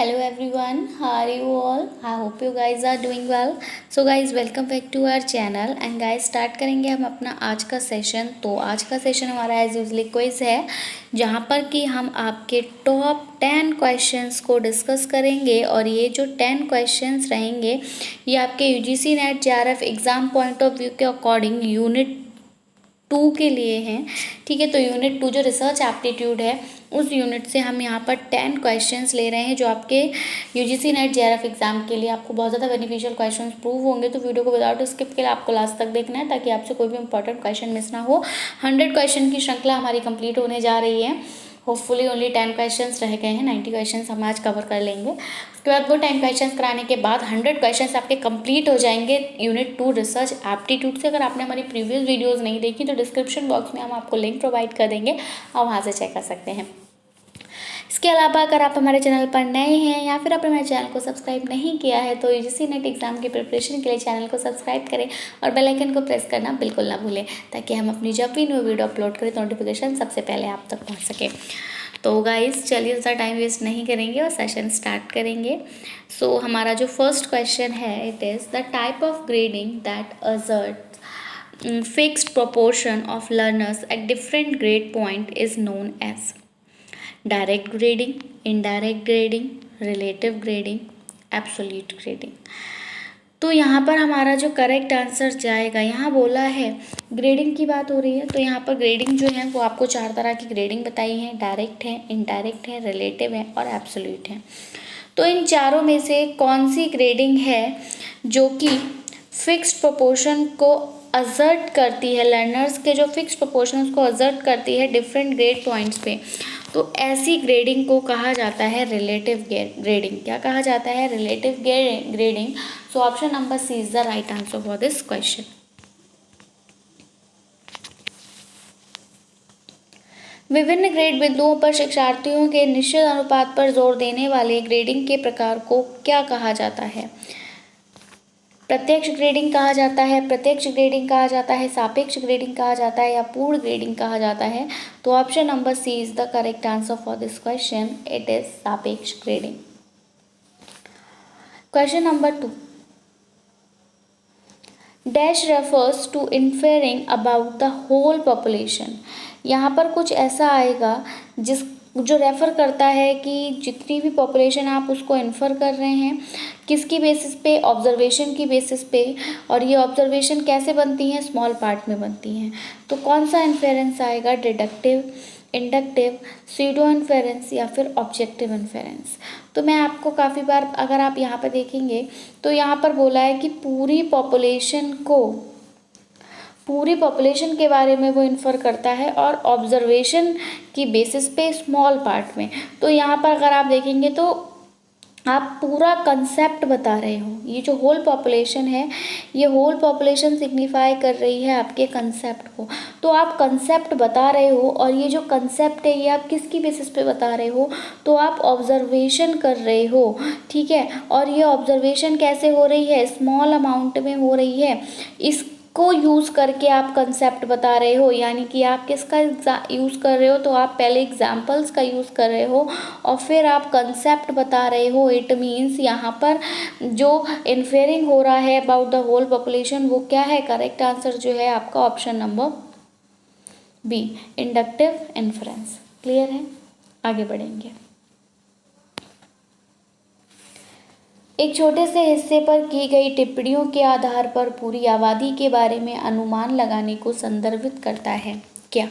Hello everyone, how are you all? I hope you guys are doing well. So guys, welcome back to our channel and guys start करेंगे हम अपना आज का session. तो आज का सेशन हमारा एज यूजली क्विज है, जहाँ पर कि हम आपके टॉप 10 क्वेश्चंस को डिस्कस करेंगे। और ये जो 10 क्वेश्चंस रहेंगे ये आपके UGC net JRF exam point of view के अकॉर्डिंग यूनिट 2 के लिए हैं। ठीक है, तो यूनिट 2 जो रिसर्च एप्टीट्यूड है उस यूनिट से हम यहाँ पर 10 क्वेश्चंस ले रहे हैं, जो आपके यूजीसी नेट जेआरएफ एग्जाम के लिए आपको बहुत ज़्यादा बेनिफिशियल क्वेश्चंस प्रूव होंगे। तो वीडियो को विदाउट स्किप के लिए आपको लास्ट तक देखना है, ताकि आपसे कोई भी इंपॉर्टेंट क्वेश्चन मिस ना हो। 100 क्वेश्चन की श्रृंखला हमारी कंप्लीट होने जा रही है। होपफुली ओनली 10 क्वेश्चंस रह गए हैं, 90 क्वेश्चंस हम आज कवर कर लेंगे। उसके बाद वो 10 क्वेश्चंस कराने के बाद 100 क्वेश्चंस आपके कंप्लीट हो जाएंगे यूनिट 2 रिसर्च एप्टीट्यूड से। अगर आपने हमारी प्रीवियस वीडियोस नहीं देखी तो डिस्क्रिप्शन बॉक्स में हम आपको लिंक प्रोवाइड कर देंगे, आप वहाँ से चेक कर सकते हैं। इसके अलावा अगर आप हमारे चैनल पर नए हैं या फिर आपने हमारे चैनल को सब्सक्राइब नहीं किया है तो यूजीसी नेट एग्जाम की प्रिपरेशन के लिए चैनल को सब्सक्राइब करें और बेल आइकन को प्रेस करना बिल्कुल ना भूलें, ताकि हम अपनी जब भी न्यू वीडियो अपलोड करें तो नोटिफिकेशन सबसे पहले आप तक पहुंच सके। तो गाइस चलिए ज़्यादा टाइम वेस्ट नहीं करेंगे और सेशन स्टार्ट करेंगे। सो हमारा जो फर्स्ट क्वेश्चन है, it is the type of grading that assert fixed proportion of learners at different grade point is known as direct grading, indirect grading, relative grading, absolute grading. तो यहाँ पर हमारा जो correct answer जाएगा, यहाँ बोला है ग्रेडिंग की बात हो रही है, तो यहाँ पर ग्रेडिंग जो है वो आपको 4 तरह की ग्रेडिंग बताई है, डायरेक्ट है, इनडायरेक्ट है, रिलेटिव है और एब्सोल्यूट है। तो इन चारों में से कौन सी ग्रेडिंग है जो कि फिक्स्ड प्रोपोर्शन को असर्ट करती है, लर्नर्स के जो फिक्स्ड प्रोपोर्शन को असर्ट करती है डिफरेंट ग्रेड पॉइंट्स पे, तो ऐसी ग्रेडिंग को कहा जाता है रिलेटिव ग्रेडिंग। क्या कहा जाता है? Relative grading. So option number C is the right answer for this question. विभिन्न ग्रेड बिंदुओं पर शिक्षार्थियों के निश्चित अनुपात पर जोर देने वाले ग्रेडिंग के प्रकार को क्या कहा जाता है? प्रत्यक्ष ग्रेडिंग कहा जाता है, प्रत्यक्ष ग्रेडिंग कहा जाता है, सापेक्ष ग्रेडिंग कहा जाता है या पूर्ण ग्रेडिंग कहा जाता है? तो option number C is the correct answer for this question, it is सापेक्ष grading. Question number 2, dash refers to inferring about the whole population. यहाँ पर कुछ ऐसा आएगा जो रेफ़र करता है कि जितनी भी पॉपुलेशन आप उसको इन्फर कर रहे हैं, किसकी बेसिस पे? ऑब्जर्वेशन की बेसिस पे। और ये ऑब्जर्वेशन कैसे बनती हैं? स्मॉल पार्ट में बनती हैं। तो कौन सा इन्फेरेंस आएगा? डिडक्टिव, इंडक्टिव, स्यूडो इन्फेरेंस या फिर ऑब्जेक्टिव इन्फेरेंस? तो मैं आपको काफ़ी बार, अगर आप यहाँ पर देखेंगे तो यहाँ पर बोला है कि पूरी पॉपुलेशन के बारे में वो इन्फर करता है और ऑब्जर्वेशन की बेसिस पे स्मॉल पार्ट में। तो यहाँ पर अगर आप देखेंगे तो आप पूरा कंसेप्ट बता रहे हो। ये जो होल पॉपुलेशन है, ये होल पॉपुलेशन सिग्निफाई कर रही है आपके कंसेप्ट को। तो आप कंसेप्ट बता रहे हो और ये जो कंसेप्ट है ये आप किसकी बेसिस पे बता रहे हो? तो आप ऑब्जर्वेशन कर रहे हो। ठीक है, और ये ऑब्जर्वेशन कैसे हो रही है? स्मॉल अमाउंट में हो रही है। इसको यूज़ करके आप कंसेप्ट बता रहे हो, यानी कि आप किसका यूज़ कर रहे हो? तो आप पहले एग्जाम्पल्स का यूज़ कर रहे हो और फिर आप कंसेप्ट बता रहे हो। इट मीन्स यहाँ पर जो इन्फेयरिंग हो रहा है अबाउट द होल पॉपुलेशन वो क्या है? करेक्ट आंसर जो है आपका option number B, inductive inference. Clear है? आगे बढ़ेंगे। एक छोटे से हिस्से पर की गई टिप्पणियों के आधार पर पूरी आबादी के बारे में अनुमान लगाने को संदर्भित करता है। क्या?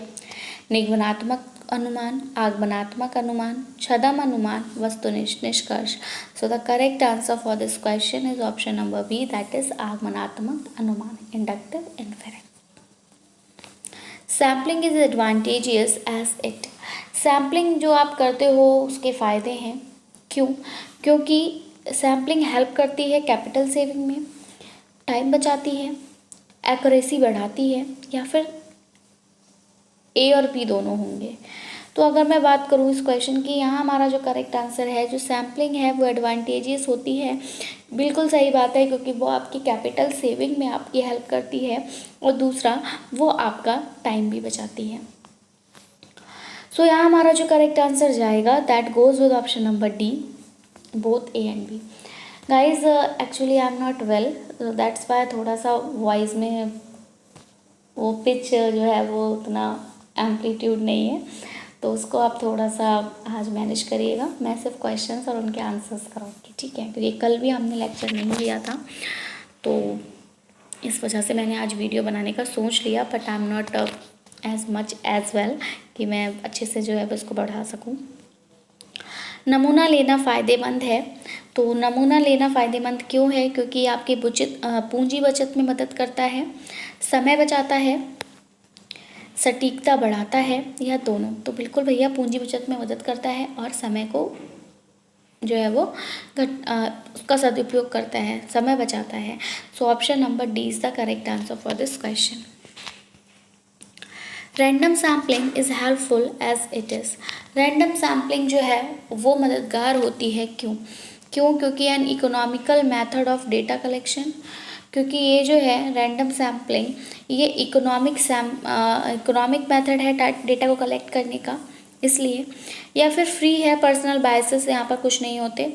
निगमनात्मक अनुमान, आगमनात्मक अनुमान, छद्म अनुमान, वस्तुनिष्ठ निष्कर्ष। So the correct answer for this question is option number B, that is आगमनात्मक अनुमान, inductive inference. Sampling is advantageous as it. Sampling जो आप करते हो उसके फ़ायदे हैं। क्यों? क्योंकि सैम्पलिंग हेल्प करती है कैपिटल सेविंग में, टाइम बचाती है, एक्यूरेसी बढ़ाती है, या फिर ए और बी दोनों होंगे। तो अगर मैं बात करूँ इस क्वेश्चन की, यहाँ हमारा जो करेक्ट आंसर है, जो सैम्पलिंग है वो एडवांटेजियस होती है। बिल्कुल सही बात है, क्योंकि वो आपकी कैपिटल सेविंग में आपकी हेल्प करती है और दूसरा वो आपका टाइम भी बचाती है। सो यहाँ हमारा जो करेक्ट आंसर जाएगा that goes with option number D, both A and B. Guys actually I am not well, that's why थोड़ा सा वॉइस में वो पिच जो है वो उतना एम्पलीट्यूड नहीं है, तो उसको आप थोड़ा सा आज मैनेज करिएगा। मैं सिर्फ क्वेश्चंस और उनके आंसर्स कराऊंगी, ठीक है, क्योंकि कल भी हमने लेक्चर नहीं लिया था, तो इस वजह से मैंने आज वीडियो बनाने का सोच लिया, but I am not as much as well कि मैं अच्छे से जो है उसको बढ़ा सकूं। नमूना लेना फ़ायदेमंद है, तो नमूना लेना फ़ायदेमंद क्यों है? क्योंकि आपकी पूंजी बचत में मदद करता है, समय बचाता है, सटीकता बढ़ाता है, या दोनों। तो बिल्कुल भैया पूंजी बचत में मदद करता है और समय को जो है वो उसका सदुपयोग करता है, समय बचाता है। So option number D is the correct answer for this question. Random sampling is helpful as it is. Random sampling जो है वो मददगार होती है, क्यों? क्योंकि an economical method of data collection, क्योंकि ये जो है रैंडम सैम्पलिंग ये इकोनॉमिक मेथड है डेटा को कलेक्ट करने का, इसलिए। या फिर फ्री है पर्सनल बायसेस यहाँ पर कुछ नहीं होते।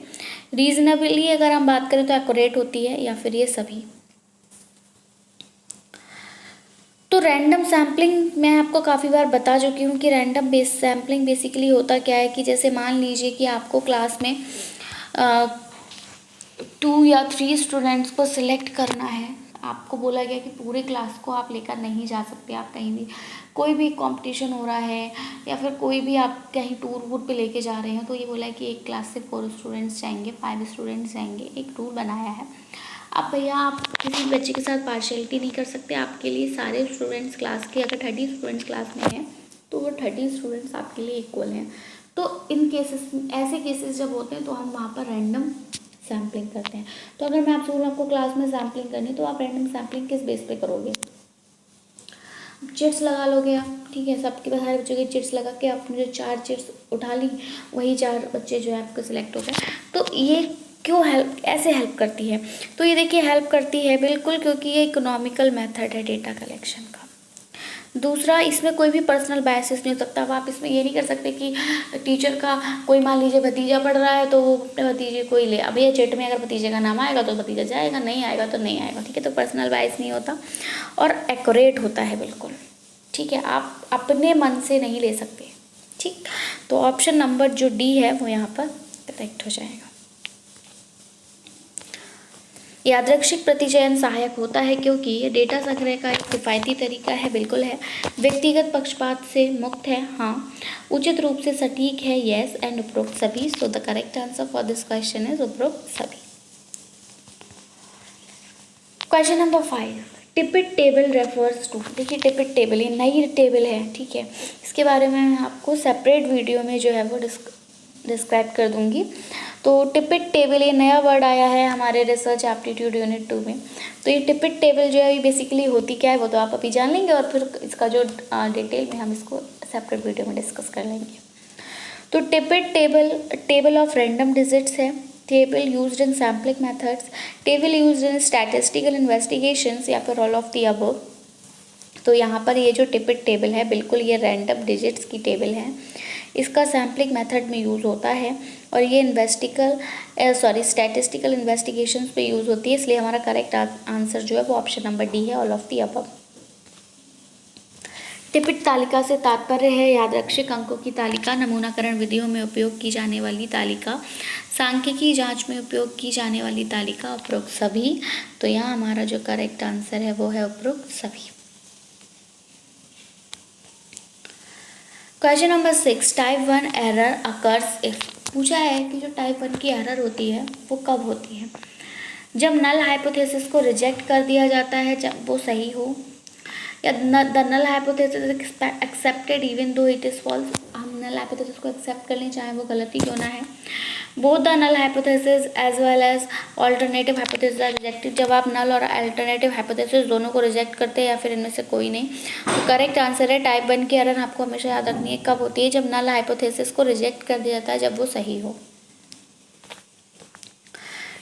रीजनेबली अगर हम बात करें तो एक्यूरेट होती है, या फिर ये सभी। तो रैंडम सैम्पलिंग मैं आपको काफ़ी बार बता चुकी हूँ कि रैंडम सैम्पलिंग बेसिकली होता क्या है कि जैसे मान लीजिए कि आपको क्लास में 2 या 3 स्टूडेंट्स को सिलेक्ट करना है। आपको बोला गया कि पूरे क्लास को आप लेकर नहीं जा सकते, आप कहीं भी कोई भी कंपटीशन हो रहा है या फिर कोई भी आप कहीं टूर वूर पे लेके जा रहे हैं, तो ये बोला है कि एक क्लास से 4 स्टूडेंट्स जाएंगे, 5 स्टूडेंट्स जाएंगे, एक रूल बनाया है। अब भैया आप किसी बच्चे के साथ पार्शियलिटी नहीं कर सकते, आपके लिए सारे स्टूडेंट्स क्लास के, अगर 30 स्टूडेंट्स क्लास में हैं तो वो 30 स्टूडेंट्स आपके लिए इक्वल हैं। तो इन केसेस, ऐसे केसेस जब होते हैं तो हम वहाँ पर रैंडम सैम्पलिंग करते हैं। तो अगर मैं आपसे बोलूँ आपको क्लास में सैम्पलिंग करनी, तो आप रैंडम सैम्पलिंग किस बेस पे करोगे? चिट्स लगा लोगे आप, ठीक है, सबके सारे बच्चों की चिट्स लगा के आपने जो 4 चिट्स उठा ली, वही 4 बच्चे जो है आपके सिलेक्ट हो गए। तो ये क्यों ऐसे हेल्प करती है? तो ये देखिए हेल्प करती है बिल्कुल क्योंकि ये इकोनॉमिकल मेथड है डेटा कलेक्शन का। दूसरा, इसमें कोई भी पर्सनल बायसेस नहीं हो सकता। अब आप इसमें ये नहीं कर सकते कि टीचर का कोई मान लीजिए भतीजा पढ़ रहा है तो वो अपने भतीजे को ही ले। अब ये चिट में अगर भतीजे का नाम आएगा तो भतीजा जाएगा, नहीं आएगा तो नहीं आएगा, ठीक है। तो पर्सनल बायस नहीं होता और एक्यूरेट होता है बिल्कुल, ठीक है। आप अपने मन से नहीं ले सकते, ठीक। तो ऑप्शन नंबर जो डी है वो यहाँ पर करेक्ट हो जाएगा। यादृच्छिक प्रतिचयन सहायक होता है क्योंकि ये डेटा संग्रह का एक किफ़ायती तरीका है, बिल्कुल है। व्यक्तिगत पक्षपात से मुक्त है, हाँ। उचित रूप से सटीक है, यस। एंड उपरोक्त सभी। So the correct answer for this question is उपरोक्त सभी। क्वेश्चन नंबर 5, टिपिट टेबल रेफर्स टू। देखिए टिपिट टेबल ये नई टेबल है, ठीक है। इसके बारे में मैं आपको सेपरेट वीडियो में जो है वो डिस्क्राइब कर दूंगी। तो टिपिट टेबल ये नया वर्ड आया है हमारे रिसर्च एप्टीट्यूड यूनिट 2 में। तो ये टिपिट टेबल जो है ये बेसिकली होती क्या है वो तो आप अभी जान लेंगे, और फिर इसका जो डिटेल में हम इसको सेपरेट वीडियो में डिस्कस कर लेंगे। तो टिपिट टेबल ऑफ रैंडम डिजिट्स है, table used in sampling methods, table used in statistical investigations, या फिर ऑल ऑफ द अबव। तो यहाँ पर ये जो टिपिट टेबल है बिल्कुल ये रैंडम डिजिट्स की टेबल है। इसका सैम्पलिंग मेथड में यूज़ होता है और ये स्टैटिस्टिकल इन्वेस्टिगेशंस पे यूज़ होती है, इसलिए हमारा करेक्ट आंसर जो है वो ऑप्शन नंबर डी है, ऑल ऑफ द अबव। टिपिट तालिका से तात्पर्य है यादृच्छिक अंकों की तालिका, नमूनाकरण विधियों में उपयोग की जाने वाली तालिका, सांख्यिकी जांच में उपयोग की जाने वाली तालिका, उपरोक्त सभी। तो यहाँ हमारा जो करेक्ट आंसर है वो है उपरोक्त सभी। Question number 6, type 1 error occurs if. पूछा है कि जो टाइप 1 की एरर होती है वो कब होती है? जब नल हाइपोथेसिस को रिजेक्ट कर दिया जाता है, जब वो सही हो, या the null hypothesis accepted even though it is false. हम नल हाइपोथेसिस को एक्सेप्ट कर लें चाहे वो गलती क्यों ना है। Both the null hypothesis as well as alternative hypothesis are rejected. जब आप नल और अल्टरनेटिव हाइपोथेसिस दोनों को रिजेक्ट करते हैं या फिर इनमें से कोई नहीं। तो करेक्ट आंसर है टाइप 1 की एरर आपको हमेशा याद रखनी है कब होती है, जब नल हाइपोथेसिस को रिजेक्ट कर दिया जाता है, जब वो सही हो।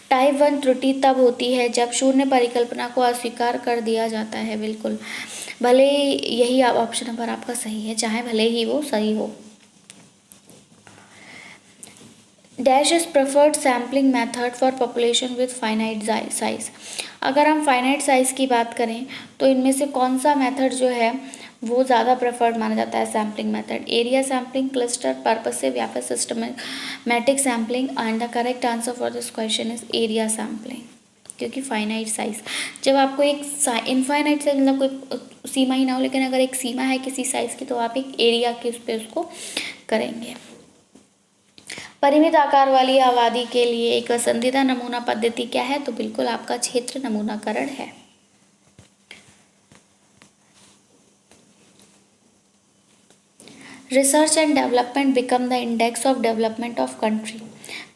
टाइप 1 त्रुटि तब होती है जब शून्य परिकल्पना को अस्वीकार कर दिया जाता है, बिल्कुल। भले यही ऑप्शन नंबर आपका सही है, चाहे भले ही वो सही हो। Dash is preferred sampling method for population with finite size. अगर हम फाइनाइट साइज़ की बात करें तो इनमें से कौन सा मेथड जो है वो ज़्यादा प्रेफर्ड माना जाता है sampling method? Area sampling, cluster, purposive या फिर systematic sampling? And the correct answer for this question is area sampling, क्योंकि फाइनाइट साइज, जब आपको एक इनफाइनाइट साइज मतलब कोई सीमा ही ना हो, लेकिन अगर एक सीमा है किसी साइज़ की तो आप एक एरिया के उस पर उसको करेंगे। परिमित आकार वाली आबादी के लिए एक पसंदीदा नमूना पद्धति क्या है? तो बिल्कुल आपका क्षेत्र नमूनाकरण है। Research and development become the index of development of country.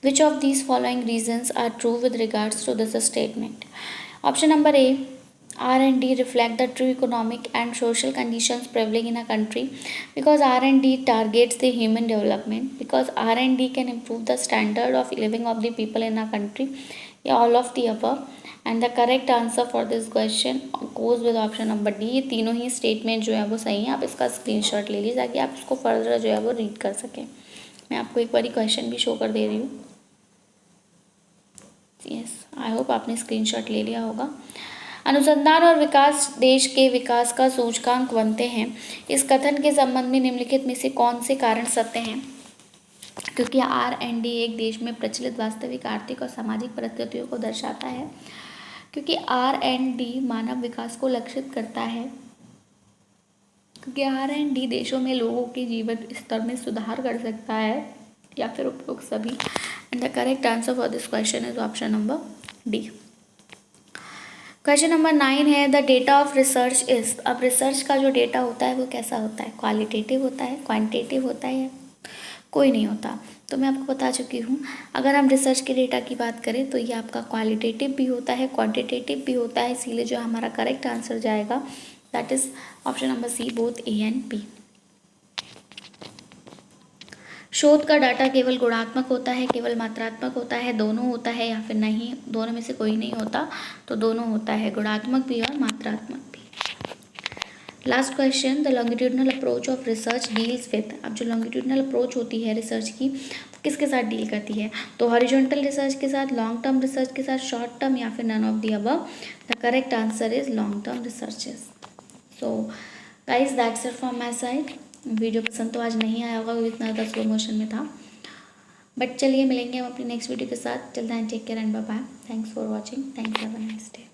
Which of these following reasons are true with regards to this statement? Option number A, R&D reflect the true economic and social conditions prevailing in a country, because R&D targets the human development, because R&D can improve the standard of living of the people in a country, या all of the above. And the correct answer for this question goes with option number D. ये तीनों ही statement जो है वो सही है। आप इसका स्क्रीनशॉट ले लीजिए ताकि आप इसको फर्दर जो है वो रीड कर सकें। मैं आपको एक बार क्वेश्चन भी शो कर दे रही हूँ। यस, आई होप आपने स्क्रीनशॉट ले लिया होगा। अनुसंधान और विकास देश के विकास का सूचकांक बनते हैं। इस कथन के संबंध में निम्नलिखित में से कौन से कारण सत्य हैं? क्योंकि R&D एक देश में प्रचलित वास्तविक आर्थिक और सामाजिक परिस्थितियों को दर्शाता है, क्योंकि R&D मानव विकास को लक्षित करता है, क्योंकि R&D देशों में लोगों के जीवन स्तर में सुधार कर सकता है, या फिर उपरोक्त सभी। And the correct answer for this question is option number D. Question number 9 है the data of research is. अब रिसर्च का जो डेटा होता है वो कैसा होता है? क्वालिटेटिव होता है, क्वांटिटेटिव होता है, कोई नहीं होता। तो मैं आपको बता चुकी हूँ, अगर हम रिसर्च के डेटा की बात करें तो ये आपका क्वालिटेटिव भी होता है, क्वांटिटेटिव भी होता है, इसीलिए जो हमारा करेक्ट आंसर जाएगा that is option number C, both A and B. शोध का डाटा केवल गुणात्मक होता है, केवल मात्रात्मक होता है, दोनों होता है, या फिर नहीं, दोनों में से कोई नहीं होता? तो दोनों होता है, गुणात्मक भी और मात्रात्मक भी। Last question, the longitudinal approach of research deals with. अब जो लॉन्गिट्यूडनल अप्रोच होती है रिसर्च की किसके साथ डील करती है? तो हॉरिजॉन्टल रिसर्च के साथ, लॉन्ग टर्म रिसर्च के साथ, शॉर्ट टर्म, या फिर none of the above? The correct answer is long term researches. So guys that's it from my side. Video पसंद तो आज नहीं आया होगा क्योंकि इतना ज़्यादा स्लो मोशन में था, बट चलिए मिलेंगे हम अपनी नेक्स्ट वीडियो के साथ। Till then take care and bye bye. Thanks for watching. Thanks, have a nice day.